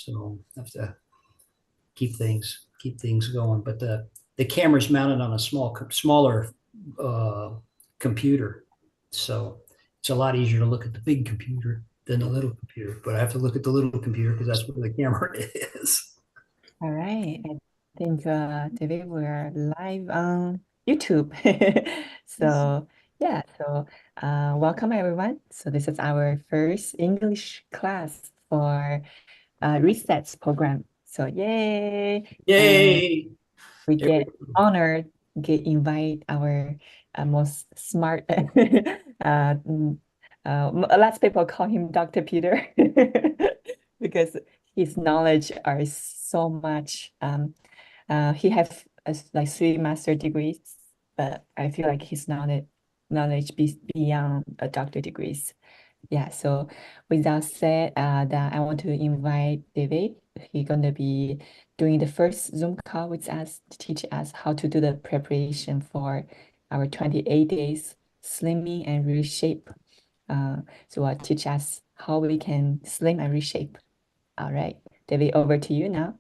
so I have to keep things going. But the camera's mounted on a smaller computer, so it's a lot easier to look at the big computer than the little computer. But I have to look at the little computer because that's where the camera is. All right. I think today we're live on YouTube. So yeah, so welcome everyone. So this is our first English class for Resets program. So yay! And Yay! we There we get go. honored, get invite our most smart lots of people call him Dr. Peter because his knowledge are so much. He have like 3 master degrees, but I feel like his knowledge beyond a doctor degrees. Yeah, so with that said, that I want to invite David. He's gonna be doing the first Zoom call with us to teach us how to do the preparation for our 28 days slimming and reshape. So teach us how we can slim and reshape. All right, David, over to you now.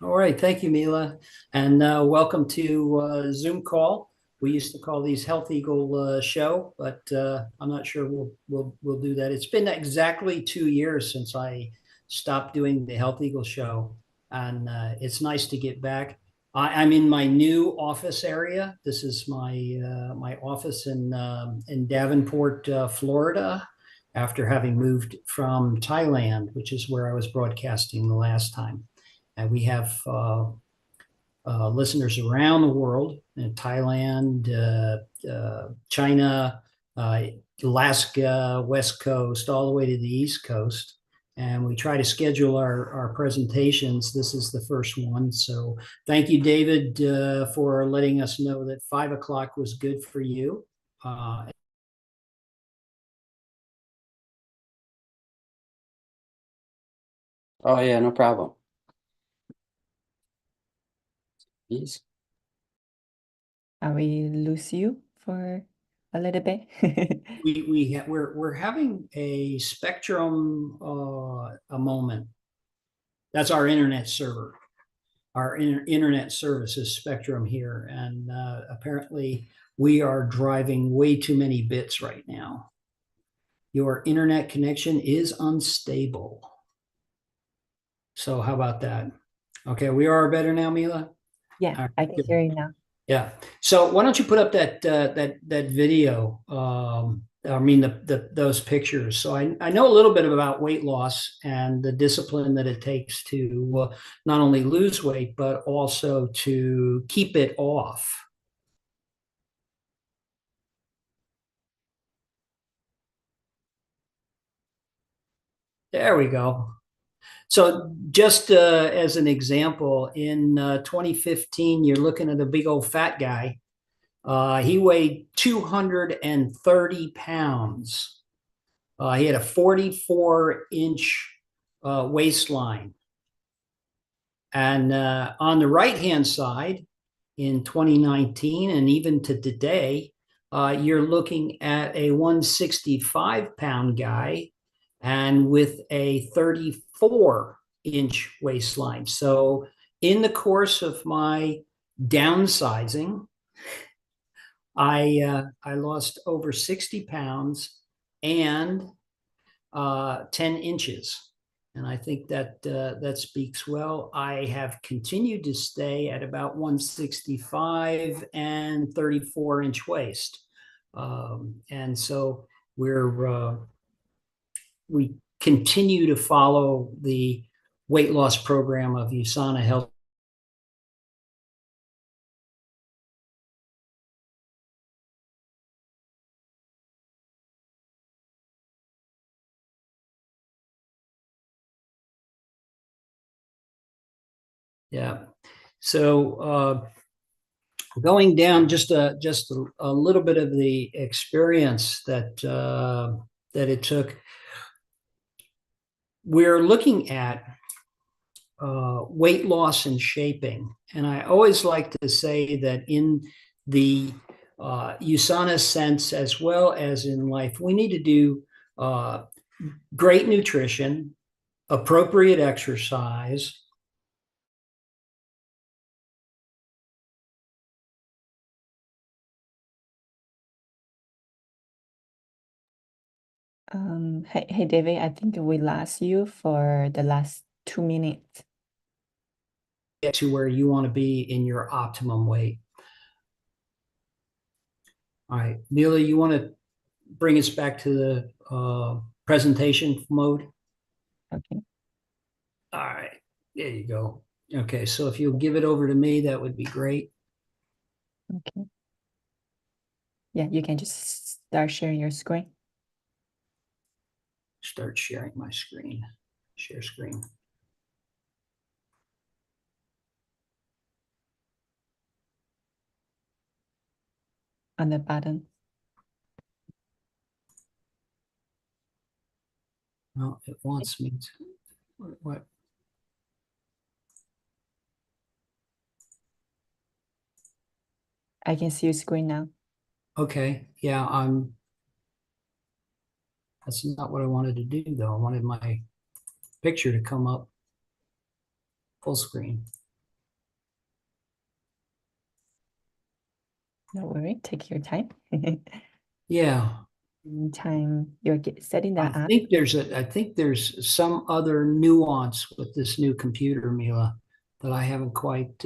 All right, thank you, Mila, and welcome to Zoom call. We used to call these HealthEagle Show, but I'm not sure we'll do that. It's been exactly 2 years since I stopped doing the HealthEagle Show, and it's nice to get back. I'm in my new office area. This is my office in Davenport, Florida, after having moved from Thailand, which is where I was broadcasting the last time. And we have listeners around the world in Thailand, China, Alaska, West Coast, all the way to the East Coast. And we try to schedule our presentations. This is the first one. So thank you, David, for letting us know that 5 o'clock was good for you. Oh yeah, no problem. Please. We lose you for a little bit? We're having a Spectrum a moment. That's our internet server. Our internet service is Spectrum here, and apparently we are driving way too many bits right now. Your internet connection is unstable. So how about that? Okay, we are better now, Mila? Yeah, All I right, can good. hear you now. Yeah. So why don't you put up that video? I mean those pictures. So I know a little bit about weight loss and the discipline that it takes to not only lose weight but also to keep it off. There we go. So just as an example, in 2015, you're looking at a big old fat guy. He weighed 230 pounds. He had a 44-inch waistline. And on the right-hand side, in 2019, and even to today, you're looking at a 165-pound guy and with a 34-inch waistline. So in the course of my downsizing, I lost over 60 pounds and 10 inches. And I think that that speaks well. I have continued to stay at about 165 and 34-inch waist. And so we continue to follow the weight loss program of USANA Health. Yeah. So going down just a little bit of the experience that that it took. We're looking at weight loss and shaping, and I always like to say that in the USANA sense, as well as in life, we need to do great nutrition, appropriate exercise, Hey David, I think we lost you for the last 2 minutes. get to where you want to be in your optimum weight. All right, Neela, you want to bring us back to the presentation mode? Okay. All right, there you go. Okay, so if you'll give it over to me, that would be great. Okay. Yeah, you can just start sharing your screen. Start sharing my screen. Share screen. On the button. Well, it wants me to, what? I can see your screen now. Okay, yeah, that's not what I wanted to do though. I wanted my picture to come up full screen. No worry, take your time. Yeah, Meantime, you're setting that up. I think there's some other nuance with this new computer, Mila, that I haven't quite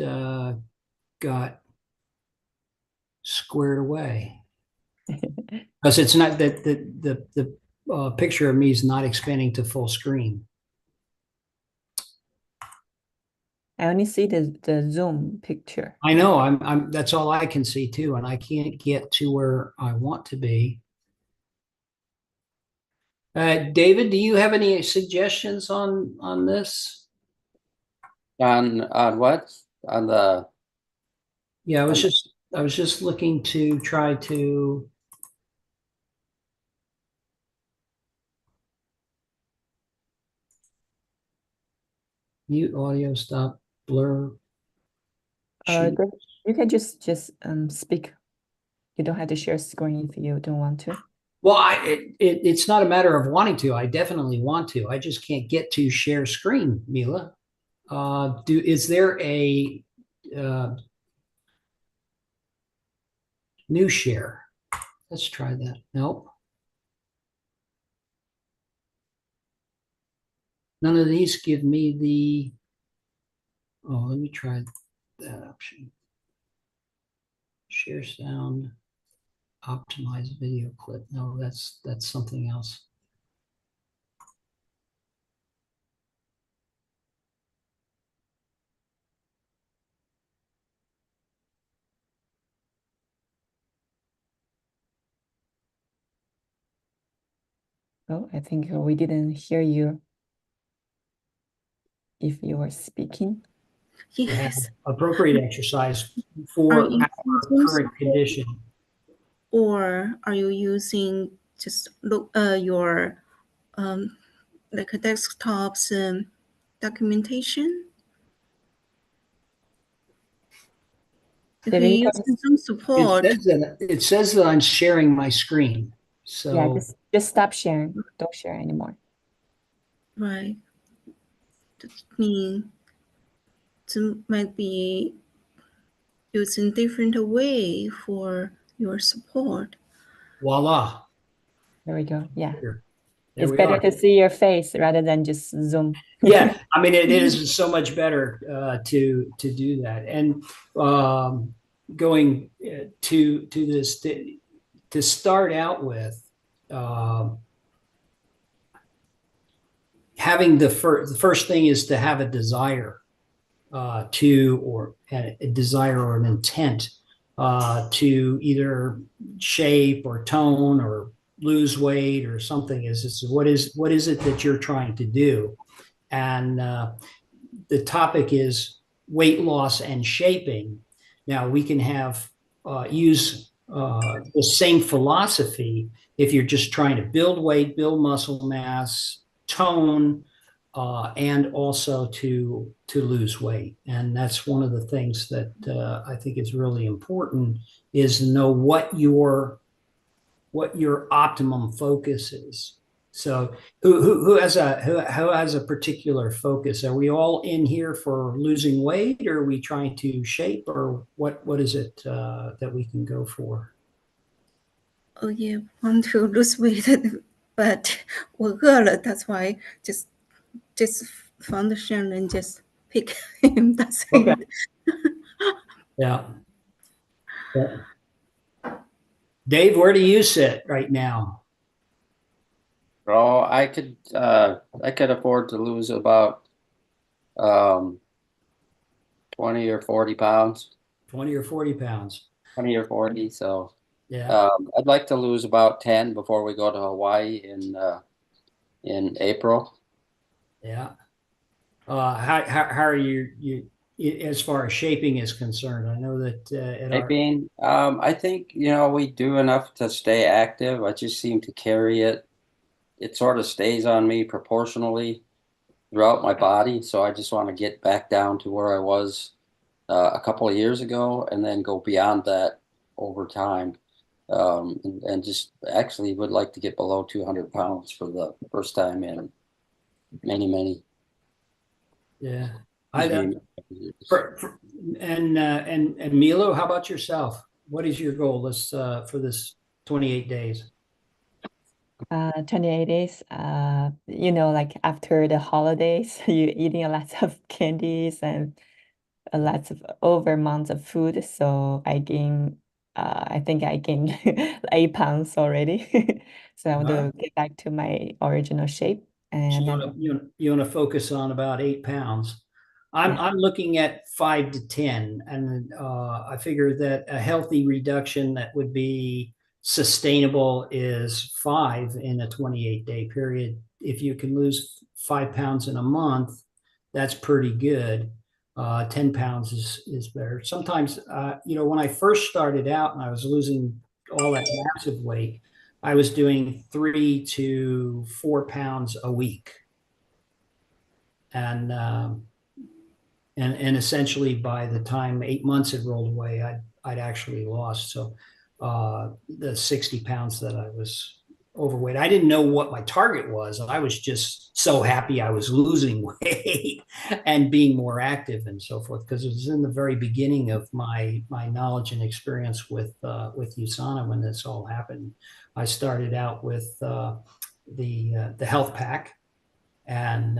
got squared away. Because it's not that the picture of me is not expanding to full screen. I only see the Zoom picture. I know that's all I can see too, and I can't get to where I want to be. David, do you have any suggestions on this? On what? On the, Yeah, I was just looking to try to mute audio, stop, blur. Shoot. You can just speak. You don't have to share screen if you don't want to. Well, it's not a matter of wanting to. I definitely want to. I just can't get to share screen, Mila. Is there a new share? Let's try that. Nope. None of these give me the, oh, let me try that option. Share sound, optimize video clip. No, that's something else. Oh, I think we didn't hear you if you were speaking. Yes. Appropriate exercise Are for you our using current condition. or are you using just your like a desktop's documentation? If David, you you can use some support, It says that I'm sharing my screen. yeah, So just stop sharing. Don't share anymore. right? That means it might be using different way for your support. voila. There we go. Yeah. There It's we better are. to see your face rather than just Zoom. Yeah, I mean, it is so much better to do that. And going to this to start out with, having the first thing is to have a desire or a desire or an intent to either shape or tone or lose weight or something. Is what is it that you're trying to do? And the topic is weight loss and shaping. Now we can use the same philosophy if you're just trying to build weight, build muscle mass, tone, and also to lose weight. And that's one of the things that I think is really important, is to know what your optimum focus is. So who has a particular focus? Are we all in here for losing weight, or are we trying to shape, or what is it that we can go for? Oh yeah, want to lose weight, but 我饿了, that's why just found the Shen and just pick him. That's Okay. it. Yeah. Dave, where do you sit right now? Oh, I could afford to lose about 20 or 40 pounds. 20 or 40 pounds. 20 or 40. So Yeah. I'd like to lose about 10 before we go to Hawaii in April. Yeah. How are you as far as shaping is concerned? I know that at our Shaping, I think, we do enough to stay active. I just seem to carry it. It sort of stays on me proportionally throughout my body. So I just want to get back down to where I was a couple of years ago and then go beyond that over time. And just actually would like to get below 200 pounds for the first time in many yeah. years. And Milo, how about yourself? What is your goal for this 28 days? 28 days, like after the holidays, you're eating a lot of candies and a lot of over amounts of food. So I think I gained 8 pounds already. So I want to get back to my original shape. So And you want to focus on about 8 pounds. I'm looking at 5 to 10, and I figure that a healthy reduction that would be sustainable is 5 in a 28-day period. If you can lose 5 pounds in a month, that's pretty good. 10 pounds is better. Sometimes, when I first started out and I was losing all that massive weight, I was doing 3 to 4 pounds a week. And essentially by the time 8 months had rolled away, I'd actually lost. So the 60 pounds that I was overweight, I didn't know what my target was. I was just so happy I was losing weight and being more active and so forth, because it was in the very beginning of my knowledge and experience with USANA when this all happened. I started out with the health pack and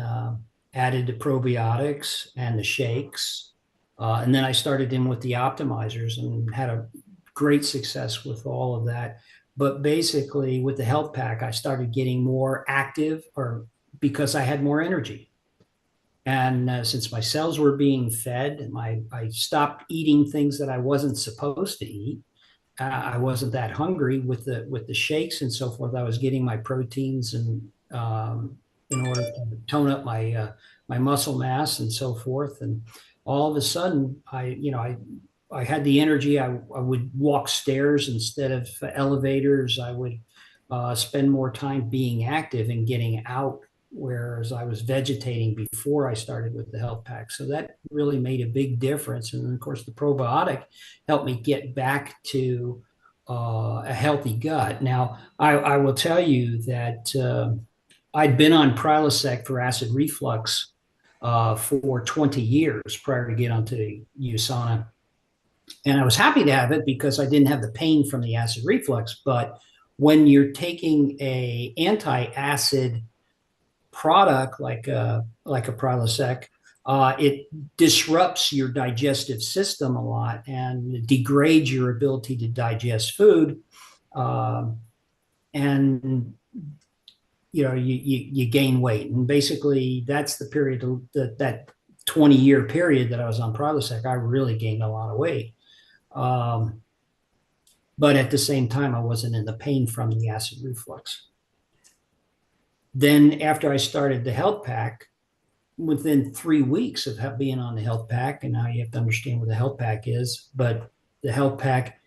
added the probiotics and the shakes. And then I started in with the optimizers and had a great success with all of that. But basically with the health pack, I started getting more active because I had more energy. And since my cells were being fed, I stopped eating things that I wasn't supposed to eat. I wasn't that hungry with the shakes and so forth. I was getting my proteins and in order to tone up my muscle mass and so forth. And all of a sudden, I had the energy. I would walk stairs instead of elevators. I would spend more time being active and getting out, whereas I was vegetating before I started with the health pack. So that really made a big difference. And then, of course, the probiotic helped me get back to a healthy gut. Now, I will tell you that I'd been on Prilosec for acid reflux for 20 years prior to get onto USANA. And I was happy to have it because I didn't have the pain from the acid reflux. But when you're taking a anti-acid product like a Prilosec, it disrupts your digestive system a lot and degrades your ability to digest food. And you gain weight. And basically that's the period, that 20-year period that I was on Prilosec, I really gained a lot of weight. But at the same time, I wasn't in the pain from the acid reflux. Then after I started the health pack, within 3 weeks of being on the health pack, and now you have to understand what the health pack is, but the health pack,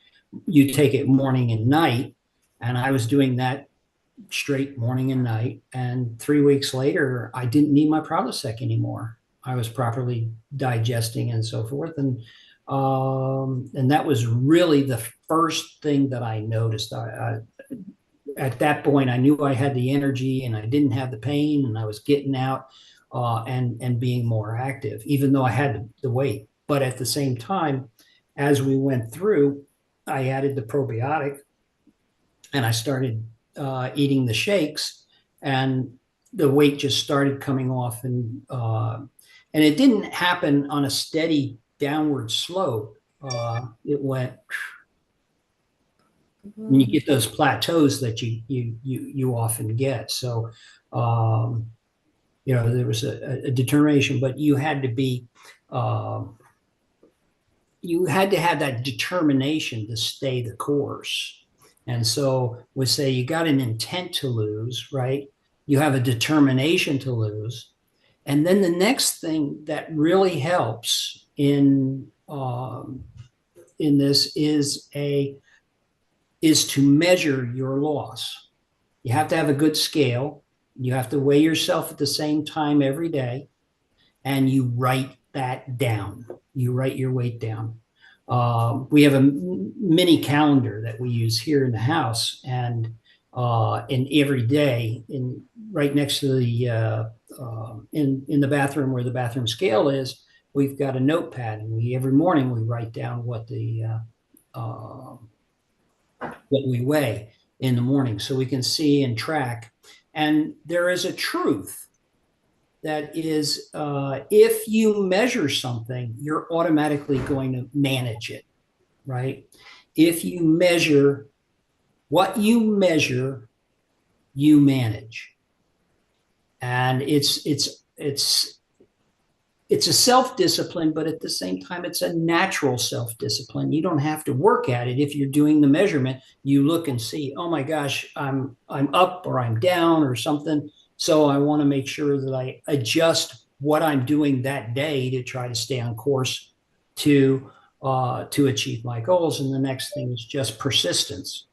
you take it morning and night. And I was doing that straight morning and night. And 3 weeks later, I didn't need my Prilosec anymore. I was properly digesting and so forth. And that was really the first thing that I noticed. at that point, I knew I had the energy and I didn't have the pain, and I was getting out and being more active, even though I had the weight. But at the same time, as we went through, I added the probiotic and I started eating the shakes, and the weight just started coming off, and it didn't happen on a steady downward slope. It went, and you get those plateaus that you often get. So, there was a determination, but you had to be, you had to have that determination to stay the course. And so we say you got an intent to lose, right? You have a determination to lose. And then the next thing that really helps in this is to measure your loss. You have to have a good scale. You have to weigh yourself at the same time every day, and you write that down. You write your weight down. We have a mini calendar that we use here in the house, and every day, right next to the in the bathroom where the bathroom scale is, we've got a notepad, and every morning we write down what we weigh in the morning, so we can see and track. And there is a truth that is, if you measure something, you're automatically going to manage it, right? If you measure what you measure, you manage. And it's a self-discipline, but at the same time, it's a natural self-discipline. You don't have to work at it. If you're doing the measurement, you look and see, oh my gosh, I'm up or I'm down or something. So I want to make sure that I adjust what I'm doing that day to try to stay on course to achieve my goals. And the next thing is just persistence.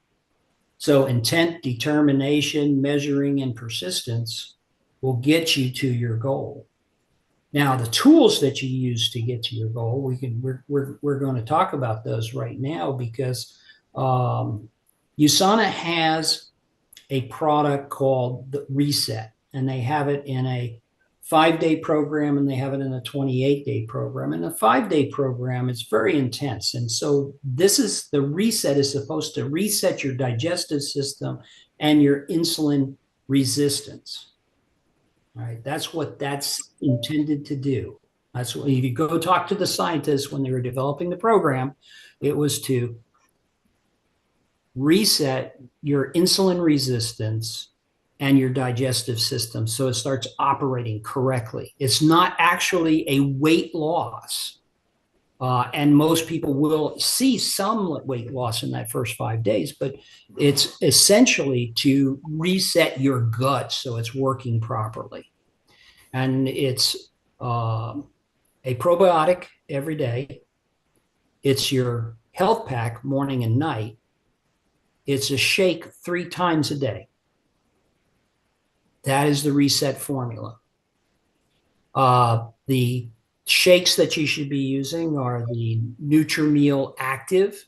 So intent, determination, measuring, and persistence will get you to your goal. Now, the tools that you use to get to your goal, we're going to talk about those right now, because USANA has a product called the Reset, and they have it in a 5-day program, and they have it in a 28-day program. And the 5-day program is very intense. And so the Reset is supposed to reset your digestive system and your insulin resistance. All right, that's what that's intended to do. That's what, if you go talk to the scientists when they were developing the program, it was to reset your insulin resistance and your digestive system so it starts operating correctly. It's not actually a weight loss. And most people will see some weight loss in that first 5 days, but it's essentially to reset your gut so it's working properly. And it's a probiotic every day. It's your health pack morning and night. It's a shake 3 times a day. That is the Reset formula. The shakes that you should be using are the NutriMeal Active.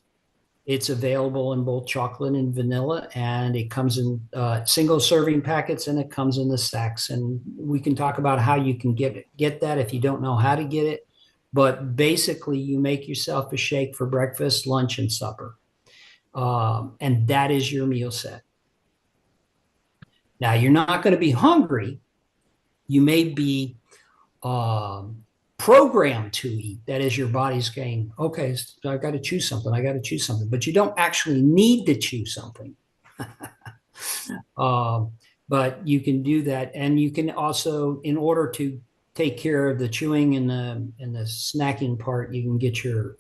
It's available in both chocolate and vanilla, and it comes in single serving packets, and it comes in the sacks. And we can talk about how you can get that if you don't know how to get it. But basically, you make yourself a shake for breakfast, lunch, and supper. And that is your meal set. Now, you're not going to be hungry. You may be programmed to eat. That is, your body's saying, okay, so I got to choose something. I got to choose something. But you don't actually need to choose something. But you can do that. And you can also, in order to take care of the chewing and the snacking part, you can get your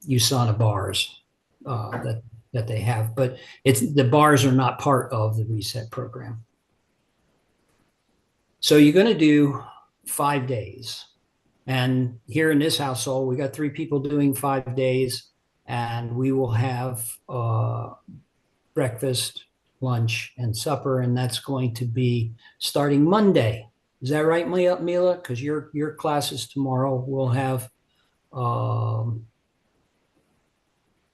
USANA bars that they have. But the bars are not part of the Reset program. So you're going to do 5 days. And here in this household, we got 3 people doing 5 days, and we will have breakfast, lunch, and supper. And that's going to be starting Monday. Is that right, Mila? Because your class is tomorrow. We'll have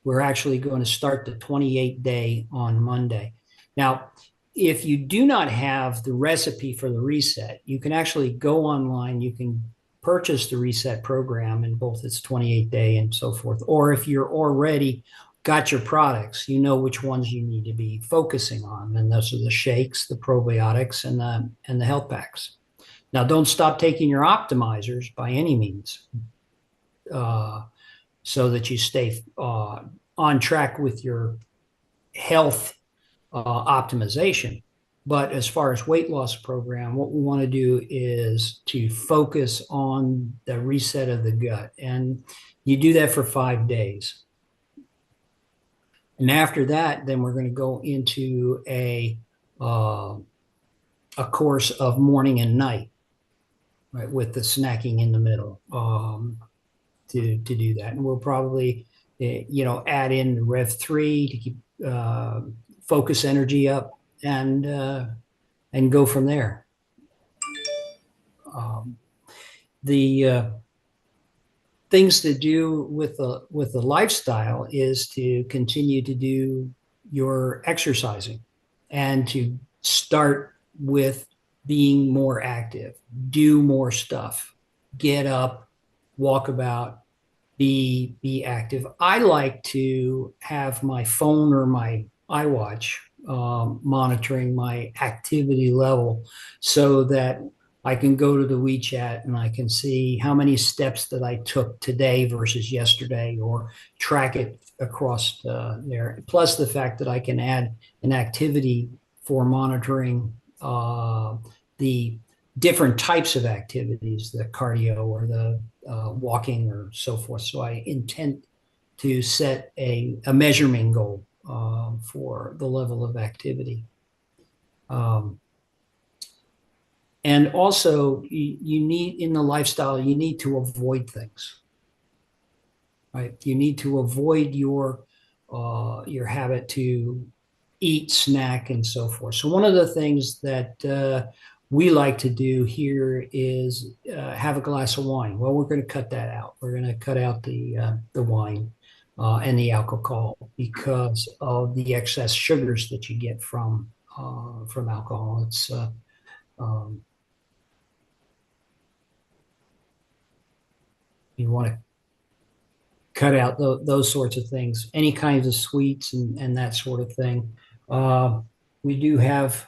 we're actually going to start the 28-day on Monday. Now, if you do not have the recipe for the reset, you can actually go online. You can purchase the reset program in both its 28-day and so forth. Or if you're already got your products, you know which ones you need to be focusing on. And those are the shakes, the probiotics, and the health packs. Now, don't stop taking your optimizers by any means, so that you stay on track with your health optimization. But as far as weight loss program, what we want to do is to focus on the reset of the gut. And you do that for 5 days. And after that, then we're going to go into a course of morning and night, right, with the snacking in the middle, to do that. And we'll probably, add in Rev 3 to keep focus energy up, and go from there. The things to do with the lifestyle is to continue to do your exercising, and to start with being more active, do more stuff, get up, walk about, be active. I like to have my phone or my iWatch monitoring my activity level, so that I can go to the WeChat and I can see how many steps that I took today versus yesterday, or track it across there. Plus the fact that I can add an activity for monitoring the different types of activities, the cardio or the walking or so forth. So I intend to set a measurement goal for the level of activity. And also, you need, in the lifestyle, you need to avoid things, right? You need to avoid your habit to eat, snack, and so forth. So one of the things that we like to do here is have a glass of wine. Well, we're going to cut that out. We're going to cut out the wine and the alcohol, because of the excess sugars that you get from alcohol. It's you want to cut out those sorts of things, any kinds of sweets and that sort of thing. We do have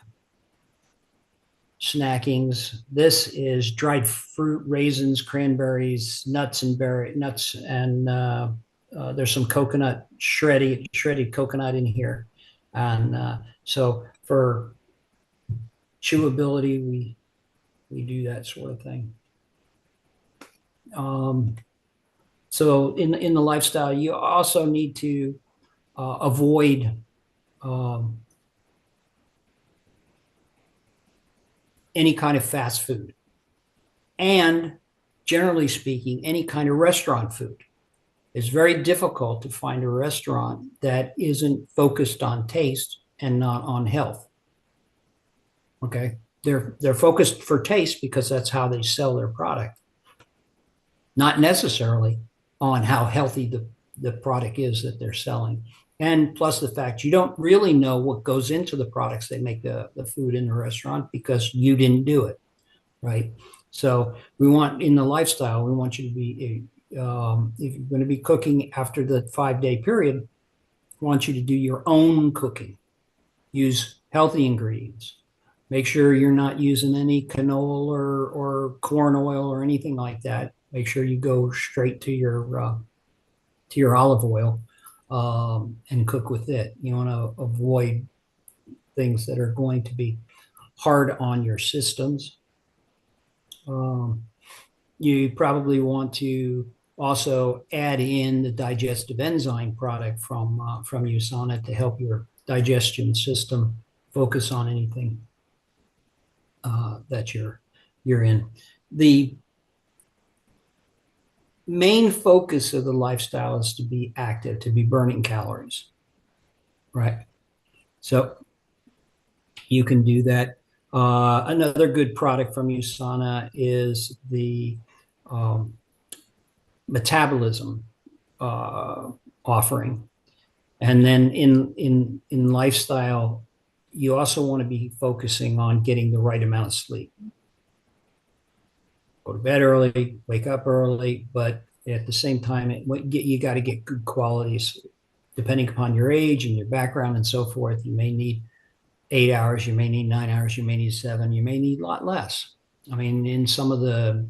snackings. This is dried fruit, raisins, cranberries, nuts, and there's some coconut, shredded coconut in here. And so for chewability, we do that sort of thing. So in the lifestyle, you also need to avoid any kind of fast food, and generally speaking, any kind of restaurant food. It's very difficult to find a restaurant that isn't focused on taste and not on health. Okay, they're focused for taste because that's how they sell their product, not necessarily on how healthy the product is that they're selling. And plus the fact you don't really know what goes into the products they make the food in the restaurant, because you didn't do it, right? So we want, in the lifestyle, we want you to be, if you're going to be cooking after the 5-day period, we want you to do your own cooking. Use healthy ingredients. Make sure you're not using any canola or corn oil or anything like that. Make sure you go straight to your olive oil and cook with it. You want to avoid things that are going to be hard on your systems. You probably want to also add in the digestive enzyme product from USANA to help your digestion system focus on anything that you're in. The main focus of the lifestyle is to be active, to be burning calories, right? So you can do that. Another good product from USANA is the metabolism offering. And then in lifestyle, you also want to be focusing on getting the right amount of sleep. Go to bed early, wake up early, but at the same time, you got to get good quality sleep. Depending upon your age and your background and so forth, you may need 8 hours, you may need 9 hours, you may need 7, you may need a lot less. I mean, in some of the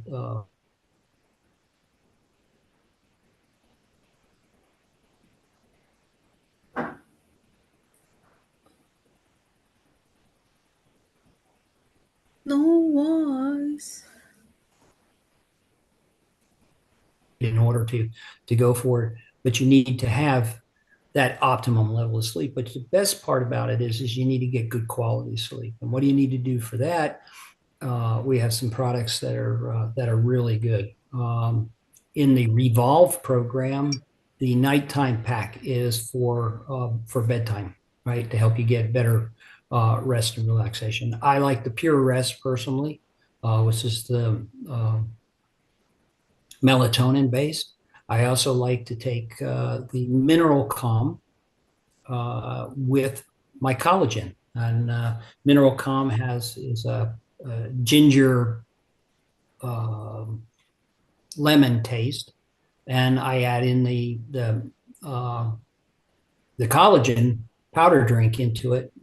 No voice. in order to go for it, but you need to have that optimum level of sleep. But the best part about it is you need to get good quality sleep. And what do you need to do for that? We have some products that are really good. In the Revolve program, the nighttime pack is for bedtime, right? To help you get better rest and relaxation. I like the Pure Rest personally, which is the melatonin based. I also like to take the Mineral Calm with my collagen. And Mineral Calm is a ginger lemon taste, and I add in the collagen powder drink into it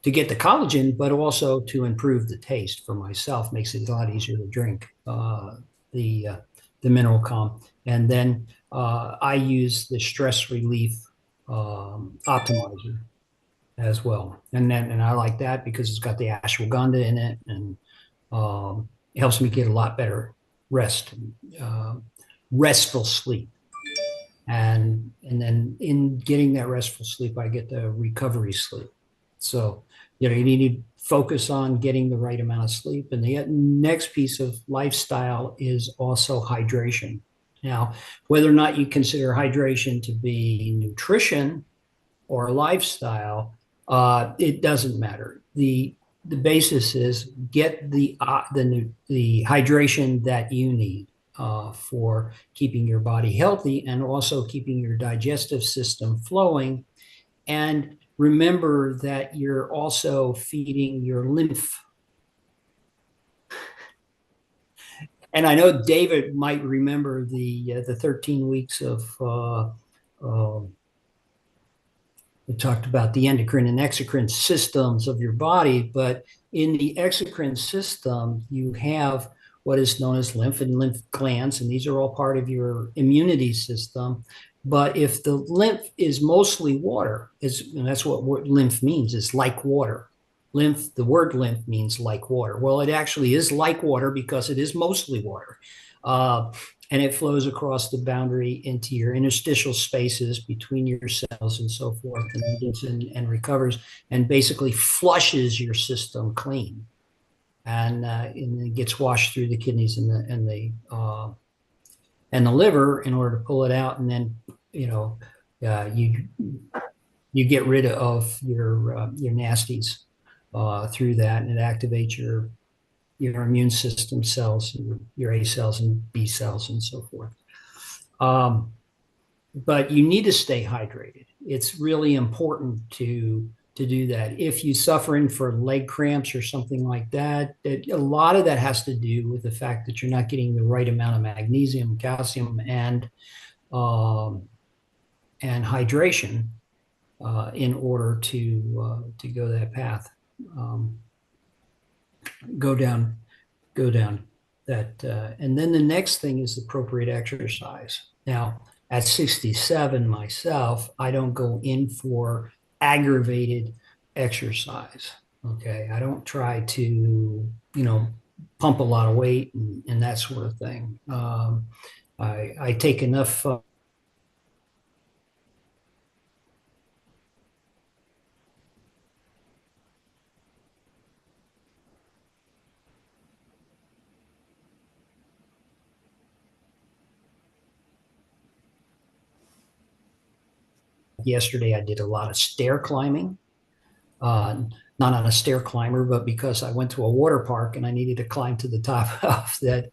to get the collagen, but also to improve the taste for myself. Makes it a lot easier to drink the Mineral Calm, and then I use the stress relief optimizer as well, and I like that because it's got the ashwagandha in it, and it helps me get a lot better restful sleep. And then in getting that restful sleep, I get the recovery sleep. So, you need to focus on getting the right amount of sleep. And the next piece of lifestyle is also hydration. Now, whether or not you consider hydration to be nutrition or lifestyle, it doesn't matter. The basis is get the hydration that you need for keeping your body healthy and also keeping your digestive system flowing. And remember that you're also feeding your lymph. And I know David might remember the 13 weeks of we talked about the endocrine and exocrine systems of your body, but in the exocrine system, you have what is known as lymph and lymph glands, and these are all part of your immunity system. But if the lymph is mostly water, and that's what lymph means, is like water. Lymph, the word lymph means like water. Well, it actually is like water because it is mostly water. And it flows across the boundary into your interstitial spaces between your cells and so forth, and recovers and basically flushes your system clean, and it gets washed through the kidneys and the liver in order to pull it out, and then you get rid of your nasties through that, and it activates your immune system cells, your A cells and B cells and so forth. But you need to stay hydrated. It's really important to do that. If you're suffering for leg cramps or something like that, a lot of that has to do with the fact that you're not getting the right amount of magnesium, calcium, and hydration in order to go that path. Go down that. And then the next thing is appropriate exercise. Now, at 67 myself, I don't go in for aggravated exercise. Okay. I don't try to, pump a lot of weight and that sort of thing. I take enough yesterday I did a lot of stair climbing. not on a stair climber, but because I went to a water park and I needed to climb to the top of that,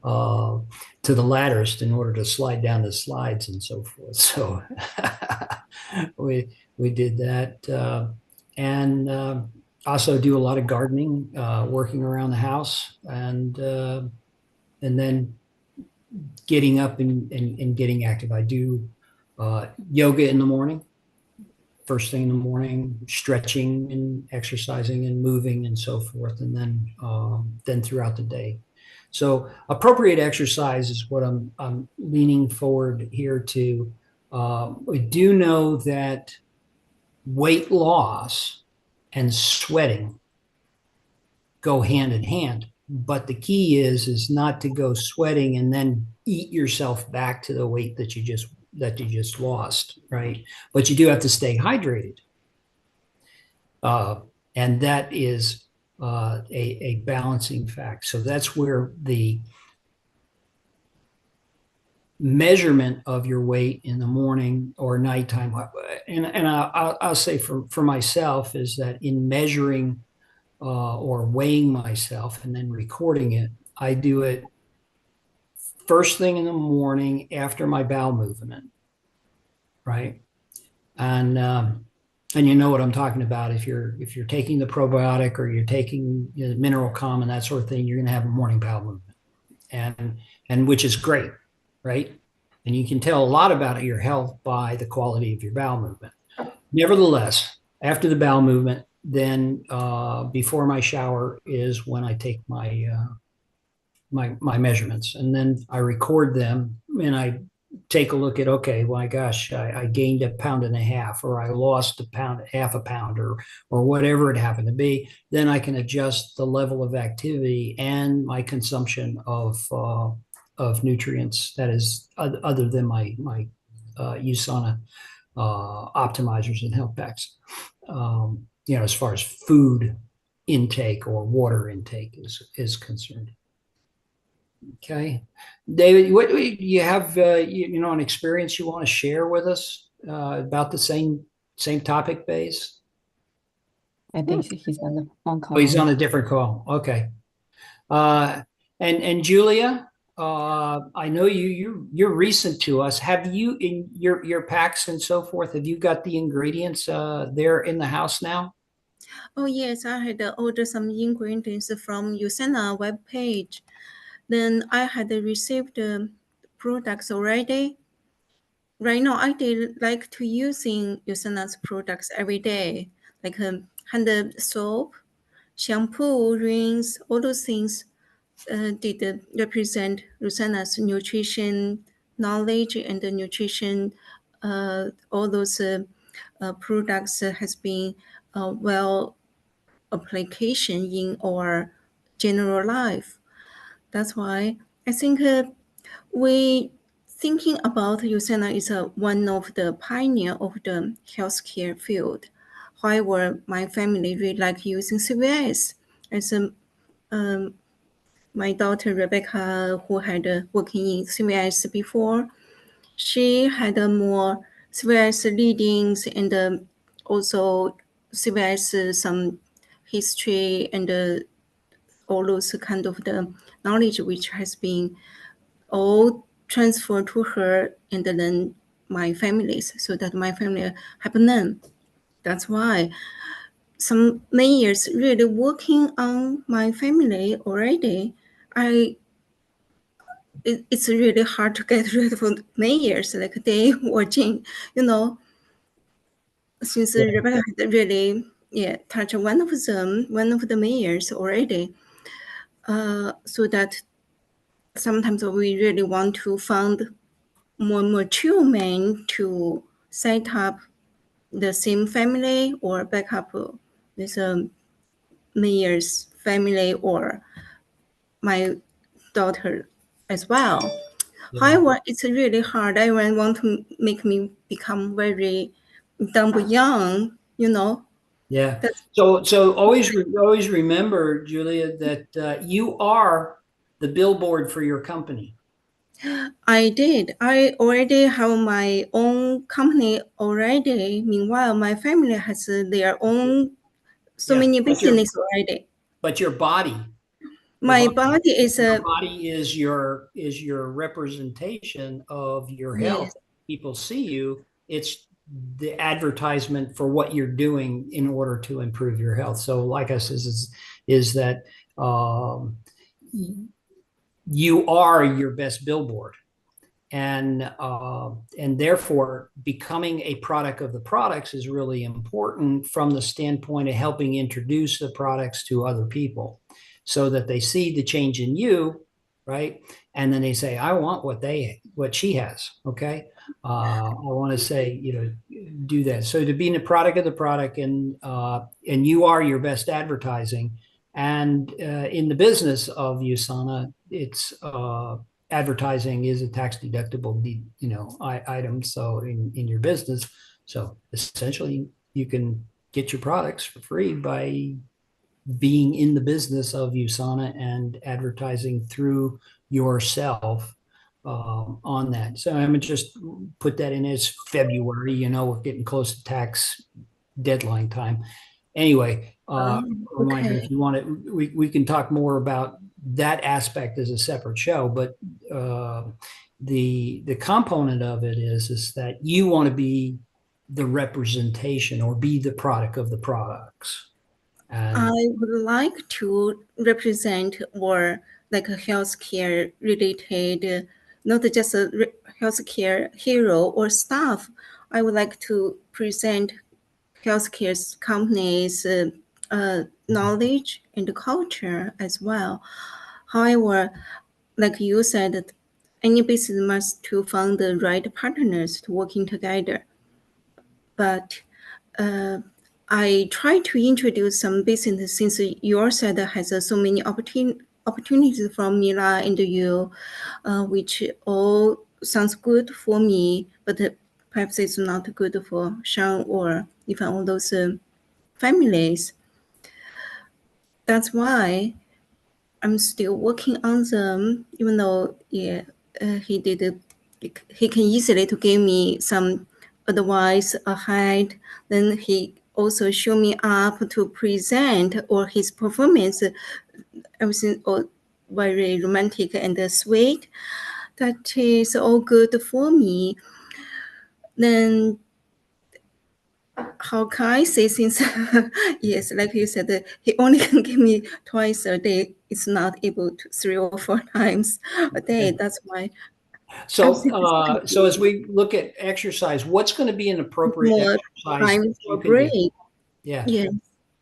to the ladders in order to slide down the slides and so forth. So we did that, and also do a lot of gardening, working around the house, and then getting up and getting active. I do yoga in the morning, first thing in the morning, stretching and exercising and moving and so forth, and then throughout the day. So appropriate exercise is what I'm leaning forward here to. We do know that weight loss and sweating go hand in hand, but the key is not to go sweating and then eat yourself back to the weight that you just lost, right? But you do have to stay hydrated, and that is a balancing fact. So that's where the measurement of your weight in the morning or nighttime, and I'll say for myself, is that in measuring or weighing myself and then recording it, I do it first thing in the morning after my bowel movement, right? And you know what I'm talking about. If you're taking the probiotic or you're taking, you know, mineral calm and that sort of thing, you're going to have a morning bowel movement, and which is great, right? And you can tell a lot about your health by the quality of your bowel movement. Nevertheless, after the bowel movement, then before my shower is when I take my my measurements, and then I record them, and I take a look at, okay, my gosh, I gained 1.5 pounds, or I lost half a pound, or whatever it happened to be. Then I can adjust the level of activity and my consumption of nutrients, that is other than my USANA optimizers and health packs, you know, as far as food intake or water intake is concerned. Okay, David, what you have, you know, an experience you want to share with us about the same topic base? I think he's on the phone call. Oh, he's on a different call. Okay. And Julia, I know you're recent to us. Have you, in your packs and so forth, have you got the ingredients there in the house now? Oh yes, I had ordered some ingredients from USANA webpage. Then I had received the products already. Right now, I did like to using USANA's products every day, like hand soap, shampoo, rinse, all those things did represent USANA's nutrition knowledge and the nutrition. All those products has been well application in our general life. That's why I think we thinking about USANA is one of the pioneer of the healthcare field. However, my family really like using CVS. As my daughter Rebecca, who had working in CVS before, she had more CVS readings and also CVS some history and all those kind of the knowledge which has been all transferred to her and then my families, so that my family have none. That's why some many years really working on my family already. It's really hard to get rid of many years, like Dave or Jane, you know, since Rebecca had really touched one of the mayors already. So that sometimes we really want to find more mature men to set up the same family or back up this mayor's family or my daughter as well. Yeah. However, it's really hard. Everyone want to make me become very dumb young, you know. Yeah. So always remember, Julia, that you are the billboard for your company. I did. I already have my own company already. Meanwhile, my family has their own so Yeah, many but your business already. but your body, My body is your a body is your representation of your health. yes. People see you. It's the advertisement for what you're doing in order to improve your health. So, like I says, is that you are your best billboard, and therefore becoming a product of the products is really important from the standpoint of helping introduce the products to other people, so that they see the change in you, right? And then they say, I want what she has. Okay. I want to say, do that. So to be in the product of the product, and you are your best advertising. And in the business of USANA, it's advertising is a tax deductible, item. So in your business, so essentially you can get your products for free by being in the business of USANA and advertising through yourself on that. So I'm gonna just put that in as February. We're getting close to tax deadline time. Anyway, reminder, Okay. if you want it, we can talk more about that aspect as a separate show, but the component of it is that you want to be the representation or be the product of the products. And I would like to represent or like a healthcare related, not just a healthcare hero or staff. I would like to present healthcare companies' knowledge and culture as well. However, like you said, any business must to find the right partners to working together. But I try to introduce some business since your side has so many opportunities from Mila and you, which all sounds good for me, but perhaps it's not good for Sean or even all those families. That's why I'm still working on them, even though he can easily to give me some advice ahead. Then he also show me up to present or his performance, everything all very romantic and sweet. That is all good for me. Then how can I say since yes, like you said, he only can give me twice a day. It's not able to 3 or 4 times a day. That's why so as we look at exercise, what's going to be an appropriate more exercise time that for you can do? break. Yeah. Yes.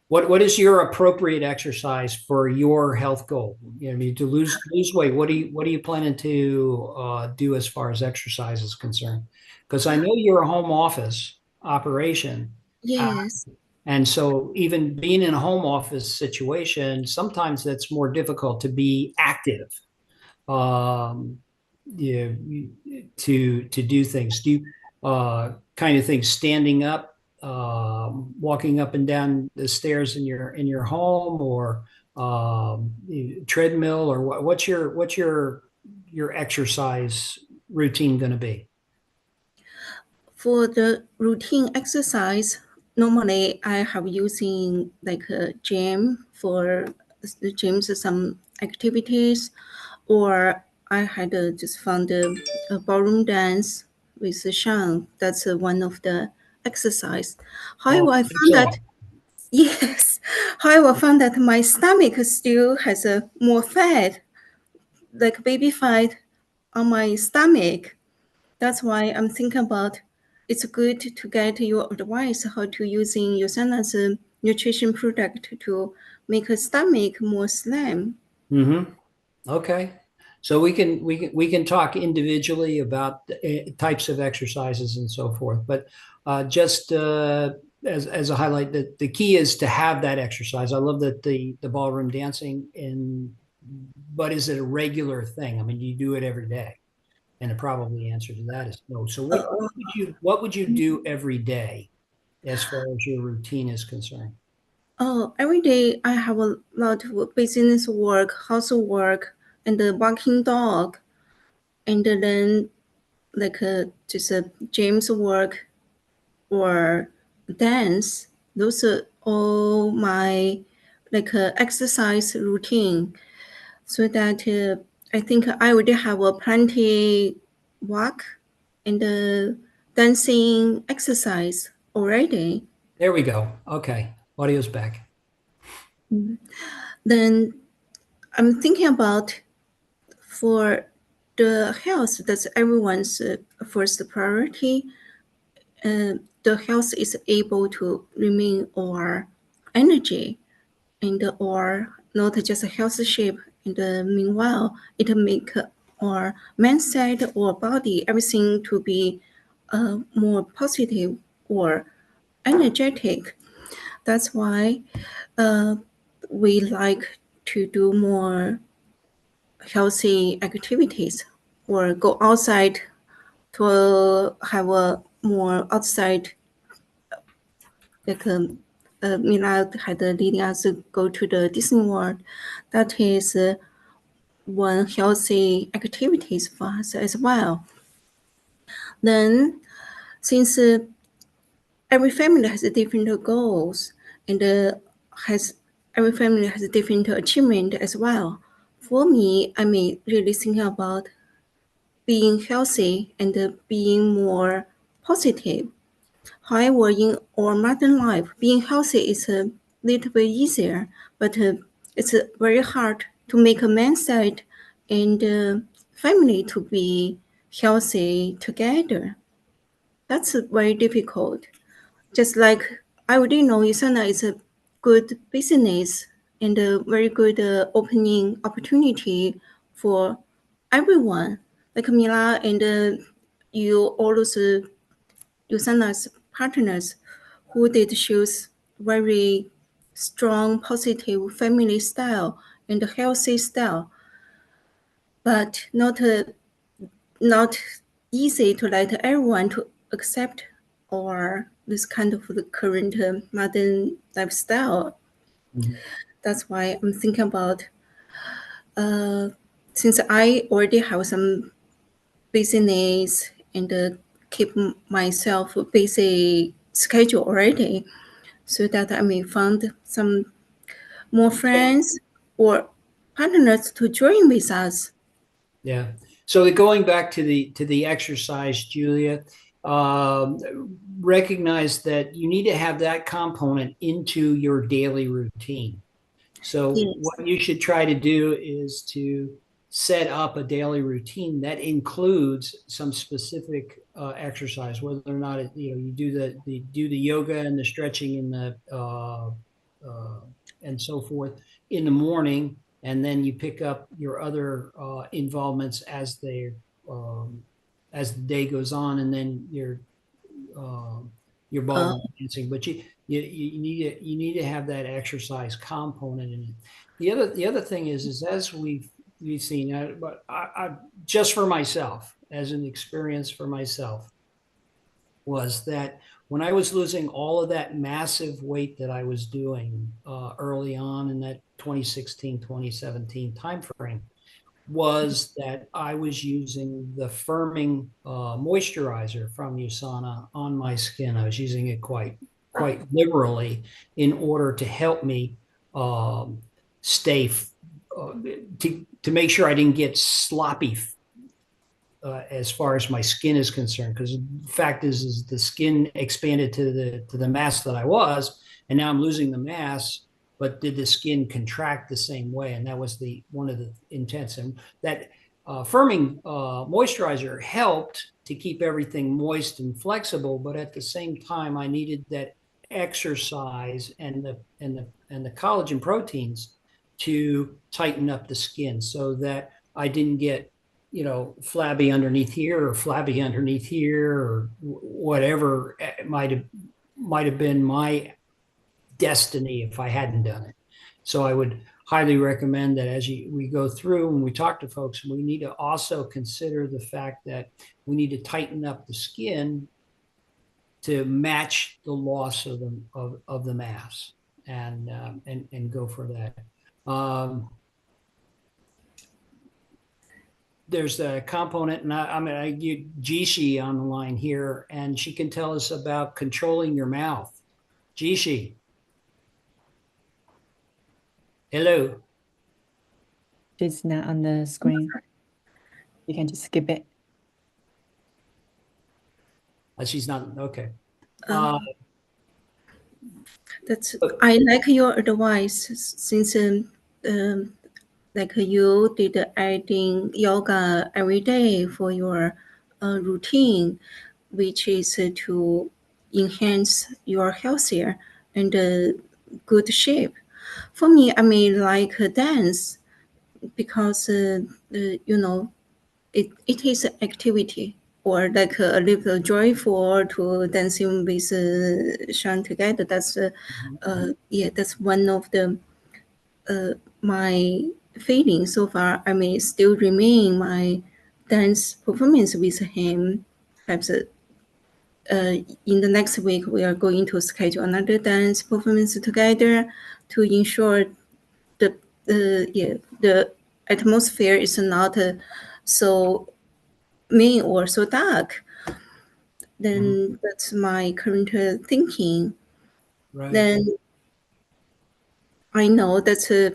What is your appropriate exercise for your health goal? To lose weight. What are you planning to do as far as exercise is concerned? Because I know you're a home office operation, Yes. and so even being in a home office situation, sometimes that's more difficult to be active. Yeah, to do things. Do you kind of things standing up, walking up and down the stairs in your home, or treadmill, or what's your exercise routine going to be? For the routine exercise, normally I have using like a gym for the gyms some activities, or I had just found a ballroom dance with Sean. That's one of the exercise. Oh, However, I that's found that yes. However, I found that my stomach still has a more fat, like baby fat on my stomach. That's why I'm thinking about it's good to get your advice how to using Yosana's nutrition product to make a stomach more slim. Mm-hmm. Okay. So we can talk individually about types of exercises and so forth, but just as a highlight, that the key is to have that exercise. I love that the ballroom dancing, but is it a regular thing? I mean, you do it every day, and the probably answer to that is no. So what would you do every day as far as your routine is concerned? Oh, every day I have a lot of business work, housework, and the walking dog, and then like just a gym's work or dance. those are all my like exercise routine, so that I think I already have a plenty walk and dancing exercise already. There we go. Okay. Audio's back. Then I'm thinking about for the health, that's everyone's first priority. The health is able to remain our energy and or not just a health shape. And meanwhile, it make our mindset or body everything to be more positive or energetic. That's why we like to do more healthy activities or go outside to have a more outside, like Mila had leading us to go to the Disney World. That is one healthy activities for us as well. Then, since every family has different goals and every family has different achievement as well. For me, I may really think about being healthy and being more positive. However, in our modern life, being healthy is a little bit easier, but it's very hard to make a mindset and family to be healthy together. That's very difficult. Just like I already know Usana is a good business and a very good opening opportunity for everyone. Like Mila and you, all those Usana's partners who did choose very strong, positive family style and healthy style, but not easy to let everyone to accept or this kind of the current modern lifestyle. Mm-hmm. That's why I'm thinking about since I already have some business and keep myself busy schedule already, so that I may find some more friends or partners to join with us. Yeah. So going back to the exercise, Julia, recognize that you need to have that component into your daily routine. So Yes. what you should try to do is to set up a daily routine that includes some specific exercise, whether or not you do the yoga and the stretching and the and so forth in the morning, and then you pick up your other involvements as the day goes on, and then your ballroom dancing. But you need to have that exercise component in it. The other thing is as we've seen, but I just for myself, as an experience for myself, was that when I was losing all of that massive weight that I was doing early on in that 2016, 2017 timeframe, was that I was using the firming moisturizer from USANA on my skin. I was using it quite liberally in order to help me stay to make sure I didn't get sloppy as far as my skin is concerned. Because the fact is the skin expanded to the mass that I was, and now I'm losing the mass. But did the skin contract the same way? And that was one of the intents. And that firming moisturizer helped to keep everything moist and flexible. But at the same time, I needed that exercise and the collagen proteins to tighten up the skin so that I didn't get flabby underneath here or flabby underneath here or whatever it might have been my destiny if I hadn't done it. So I would highly recommend that as we go through and we talk to folks, we need to also consider the fact that we need to tighten up the skin to match the loss of the mass and go for that. There's a component, and I get Jishi on the line here, and she can tell us about controlling your mouth Jishi. Hello. She's not on the screen. You can just skip it. She's not, okay. I like your advice since like you did adding yoga every day for your routine, which is to enhance your healthier and good shape. For me, I mean like dance because you know it is activity or like a little joyful to dancing with Sean together. That's yeah, that's one of the my feelings so far. I may still remain my dance performance with him. Perhaps in the next week we are going to schedule another dance performance together to ensure the yeah the atmosphere is not so mean or so dark. Then that's my current thinking. Right. Then I know that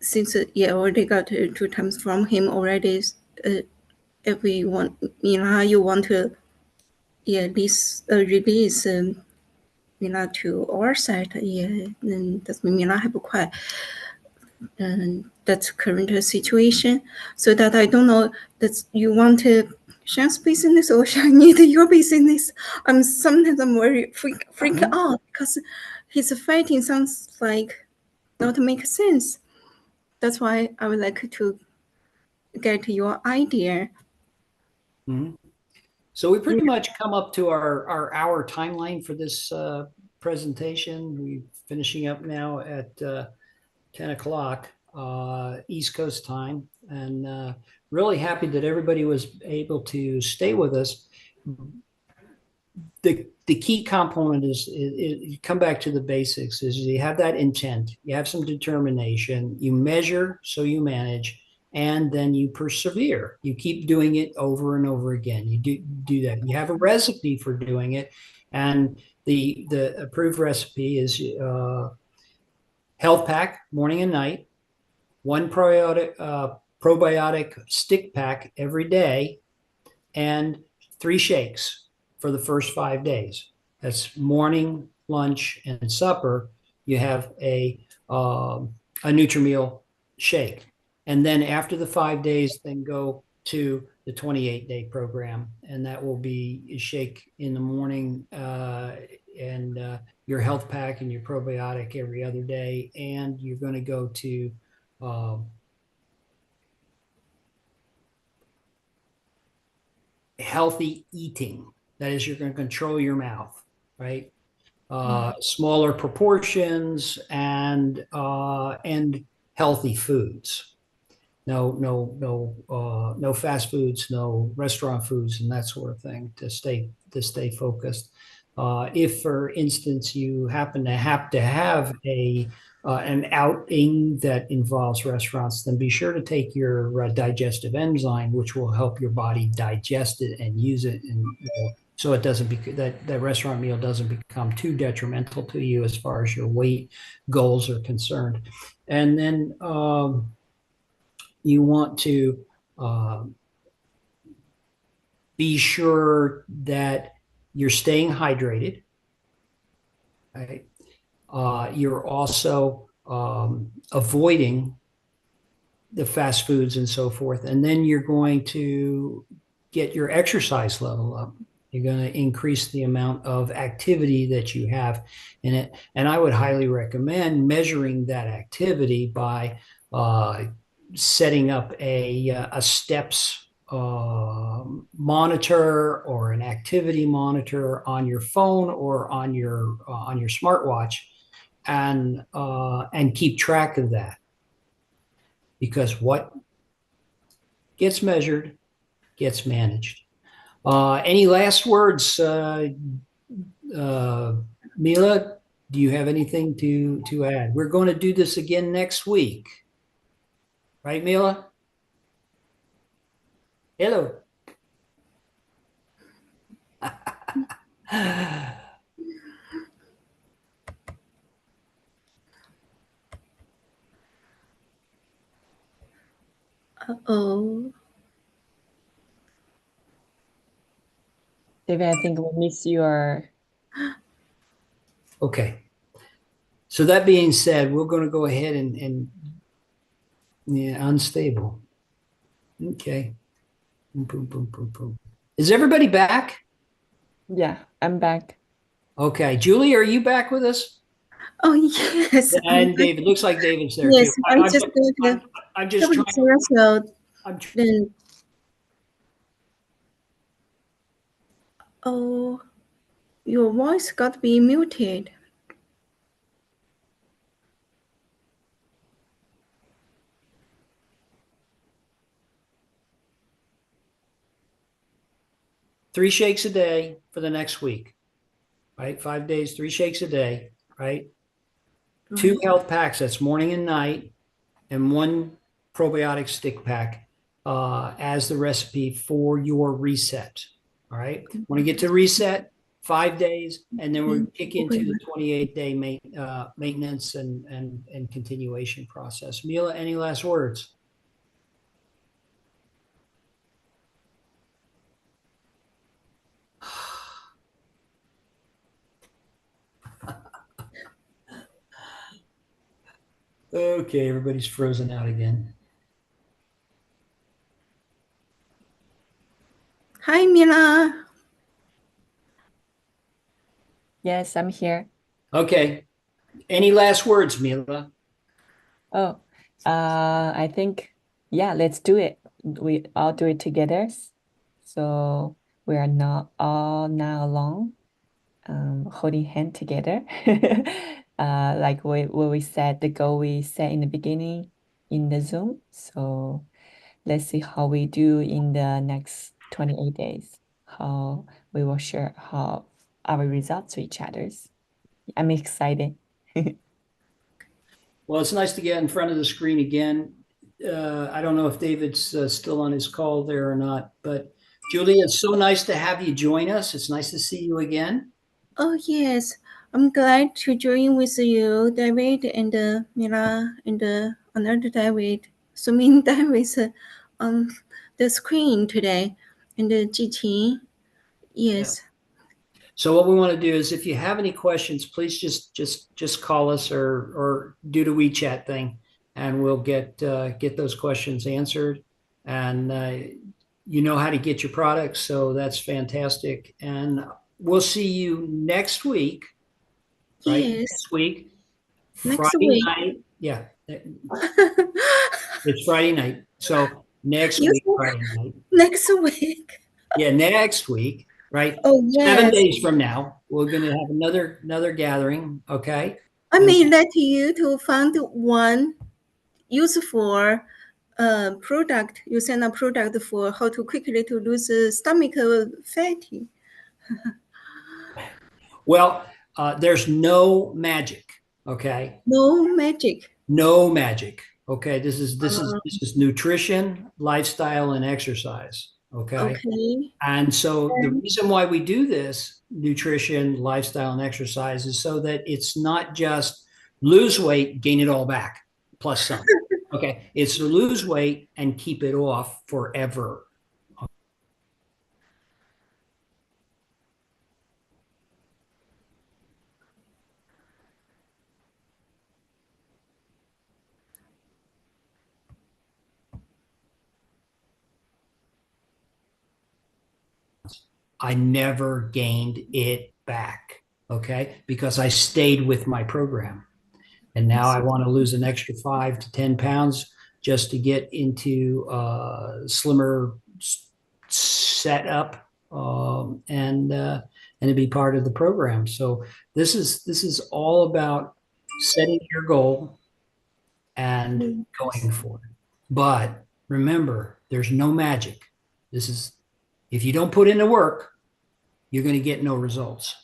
since yeah, I already got 2 times from him already. If we want, you want to yeah release to our side, yeah, then that's Mila 还不快. That's current situation. So that I don't know that you want to Sean's business or Sean need your business. Sometimes I'm very freak out because his fighting sounds like not make sense. That's why I would like to get your idea. So we pretty much come up to our hour timeline for this presentation. We're finishing up now at 10 o'clock East Coast time, and really happy that everybody was able to stay with us. The key component is you come back to the basics, is you have that intent, you have some determination, you measure, so you manage, and then you persevere. You keep doing it over and over again. You do that. You have a recipe for doing it, and the approved recipe is health pack morning and night, one probiotic stick pack every day, and 3 shakes for the first 5 days. That's morning, lunch, and supper. You have a NutriMeal shake. And then after the 5 days, then go to the 28-day program. And that will be a shake in the morning and your health pack and your probiotic every other day. And you're going to go to healthy eating. That is, you're going to control your mouth, right? Smaller proportions and healthy foods. No fast foods, no restaurant foods, and that sort of thing to stay focused. If, for instance, you happen to have an outing that involves restaurants, then be sure to take your digestive enzyme, which will help your body digest it and use it, and so it doesn't that restaurant meal doesn't become too detrimental to you as far as your weight goals are concerned. And then you want to be sure that you're staying hydrated, right? You're also avoiding the fast foods and so forth. And then you're going to get your exercise level up. You're going to increase the amount of activity that you have in it. And I would highly recommend measuring that activity by setting up a steps monitor or an activity monitor on your phone or on your smartwatch, and keep track of that, because what gets measured gets managed. Any last words, Mila? Do you have anything to add? We're going to do this again next week, right, Mila? Hello. Oh, David, I think we miss your. Okay. So that being said, we're going to go ahead and yeah, unstable. Okay. Boom, boom, boom, boom, boom. Is everybody back? Yeah, I'm back. Okay. Julie, are you back with us? oh yes. And David, looks like David's there Yes, too. I'm just going to I'm just double trying. zero. I'm, Then, oh, your voice got to be muted. three shakes a day for the next week, right? 5 days, 3 shakes a day, right? 2 Right. health packs, that's morning and night, and 1 probiotic stick pack as the recipe for your reset. All right. When I get to reset, 5 days, and then we'll kick into the 28-day maintenance and continuation process. Mila, any last words? Okay, everybody's frozen out again. Hi, Mila. Yes, I'm here. Okay. Any last words, Mila? Oh, I think, yeah, let's do it. We all do it together. So we are not all now alone, holding hand together. Like what we said, the goal we set in the beginning in the Zoom. So let's see how we do in the next 28 days, how we will share how our results to each other's. I'm excited. Well, it's nice to get in front of the screen again. I don't know if David's still on his call there or not, but Julie, it's so nice to have you join us. It's nice to see you again. Oh, yes. I'm glad to join with you, David, and Mila, and another David. So many Davids on the screen today. And Jiqing. Yes. So what we want to do is, if you have any questions, please just call us or do the WeChat thing, and we'll get those questions answered. And you know how to get your products, so that's fantastic. And we'll see you next week, right? Yes. Next week, Next Friday week. night. Yeah, it's Friday night. So next You week, said Friday night. next week. Yeah, next week, right? Oh, 7 yes. days from now, we're going to have another gathering. Okay. I may let you to find one useful product. You send a product for how to quickly to lose stomach fatty. Well, there's no magic. Okay. No magic. No magic. Okay. This is nutrition, lifestyle, and exercise. Okay. Okay. And so the reason why we do this nutrition, lifestyle, and exercise is so that it's not just lose weight, gain it all back, plus some. Okay. It's to lose weight and keep it off forever. I never gained it back. Okay. Because I stayed with my program. And now I want to lose an extra 5 to 10 pounds just to get into slimmer setup and to be part of the program. So this is all about setting your goal and going for it. But remember, there's no magic. This is if you don't put in the work, you're going to get no results.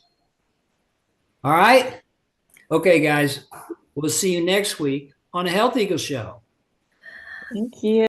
All right. Okay, guys. We'll see you next week on the HealthEagle Show. Thank you.